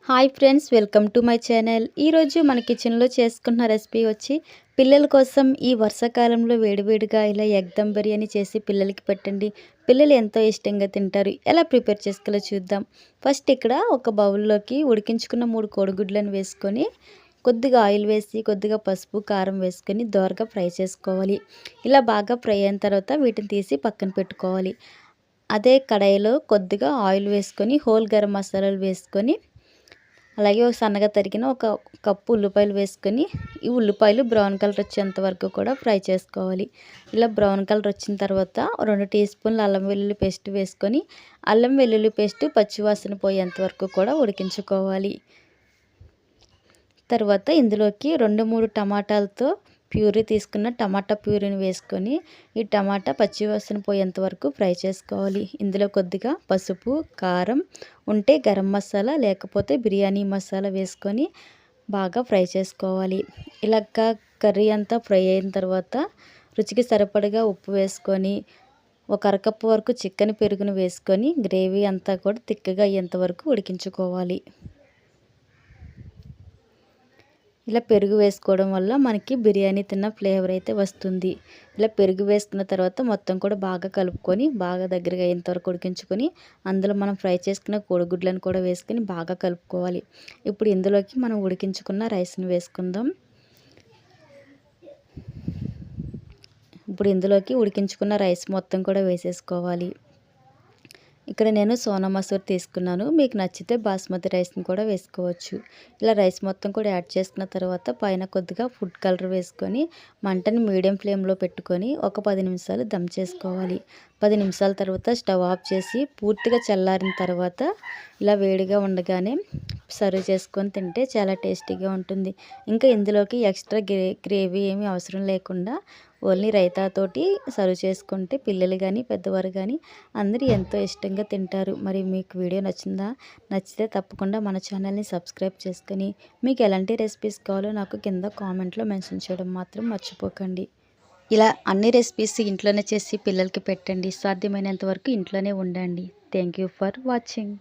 Hi friends, welcome to my channel. ఈరోజు మన కిచెన్లో చేసుకున్న రెసిపీ వచ్చి పిల్లల కోసం ఈ వర్షాకాలంలో వేడివేడిగా ఇలా ఎగ్ దమ్ బిర్యానీ చేసి పిల్లలకి పెట్టండి. పిల్లలు ఎంతో ఇష్టంగా తింటారు. ఎలా ప్రిపేర్ చేసుకోవాలో చూద్దాం. ఫస్ట్ ఇక్కడ ఒక బౌల్లోకి ఉడికించుకున్న 3 కోడిగుడ్లను వేసుకొని కొద్దిగా ఆయిల్ వేసి కొద్దిగా పసుపు కారం వేసుకొని దోరగా ఫ్రై చేసుకోవాలి. ఇలా బాగా ఫ్రై అయిన తర్వాత వీటిని తీసి పక్కన పెట్టుకోవాలి. అదే కడాయిలో కొద్దిగా ఆయిల్ వేసుకొని హోల్ గరం మసాలాలు వేసుకొని అలాగే సన్నగా తరిగిన ఒక కప్పు ఉల్లిపాయలు వేసుకొని ఈ ఉల్లిపాయలు బ్రౌన్ కలర్ వచ్చేంత వరకు కూడా ఫ్రై చేసుకోవాలి. ఇలా బ్రౌన్ కలర్ వచ్చిన తర్వాత 2 టీ స్పూన్ల అల్లం వెల్లుల్లి పేస్ట్ వేసుకొని అల్లం వెల్లుల్లి పేస్ట్ పచ్చివాసన పోయేంత వరకు కూడా ఉడికించుకోవాలి. తర్వాత ఇందులోకి 2-3 టమాటాలతో ప్యూరీ తీసుకున్న టమాటా ప్యూరీని వేసుకొని ఈ టమాటా పచ్చివాసన పోయేంత వరకు ఫ్రై చేసుకోవాలి. ఇందులో కొద్దిగా పసుపు కారం ఉంటే గరం మసాలా లేకపోతే బిర్యానీ మసాలా వేసుకొని బాగా ఫ్రై చేసుకోవాలి. ఇలాగ కర్రీ అంతా ఫ్రై అయిన తర్వాత రుచికి సరిపడగా ఉప్పు వేసుకొని ఒక అరకప్పు వరకు చికెన్ పెరుగును వేసుకొని గ్రేవీ అంతా కూడా తిక్కగా అయ్యేంత వరకు ఉడికించుకోవాలి. ఇలా పెరుగు వేసుకోవడం వల్ల మనకి బిర్యానీ తిన్న ఫ్లేవర్ అయితే వస్తుంది. ఇలా పెరుగు వేసుకున్న తర్వాత మొత్తం కూడా బాగా కలుపుకొని బాగా దగ్గరగా అయ్యేంత వరకు ఉడికించుకొని అందులో మనం ఫ్రై చేసుకున్న కోడిగుడ్లను కూడా వేసుకొని బాగా కలుపుకోవాలి. ఇప్పుడు ఇందులోకి మనం ఉడికించుకున్న రైస్ని వేసుకుందాం. ఇప్పుడు ఇందులోకి ఉడికించుకున్న రైస్ మొత్తం కూడా వేసేసుకోవాలి. ఇక్కడ నేను సోనా మసూర్ తీసుకున్నాను. మీకు నచ్చితే బాస్మతి రైస్ని కూడా వేసుకోవచ్చు. ఇలా రైస్ మొత్తం కూడా యాడ్ చేసుకున్న తర్వాత పైన కొద్దిగా ఫుడ్ కలర్ వేసుకొని మంటని మీడియం ఫ్లేమ్లో పెట్టుకొని ఒక 10 నిమిషాలు దమ్ చేసుకోవాలి. 10 నిమిషాల తర్వాత స్టవ్ ఆఫ్ చేసి పూర్తిగా చల్లారిన తర్వాత ఇలా వేడిగా ఉండగానే సర్వ్ చేసుకొని తింటే చాలా టేస్టీగా ఉంటుంది. ఇంకా ఇందులోకి ఎక్స్ట్రా గ్రేవీ ఏమీ అవసరం లేకుండా ఓన్లీ రైతాతోటి సర్వ్ చేసుకుంటే పిల్లలు కానీ పెద్దవారు కానీ అందరూ ఎంతో ఇష్టంగా తింటారు. మరి మీకు వీడియో నచ్చిందా? నచ్చితే తప్పకుండా మన ఛానల్ని సబ్స్క్రైబ్ చేసుకొని మీకు ఎలాంటి రెసిపీస్ కావాలో నాకు కింద కామెంట్లో మెన్షన్ చేయడం మాత్రం మర్చిపోకండి. ఇలా అన్ని రెసిపీస్ ఇంట్లోనే చేసి పిల్లలకి పెట్టండి. సాధ్యమైనంత వరకు ఇంట్లోనే ఉండండి. Thank you for watching.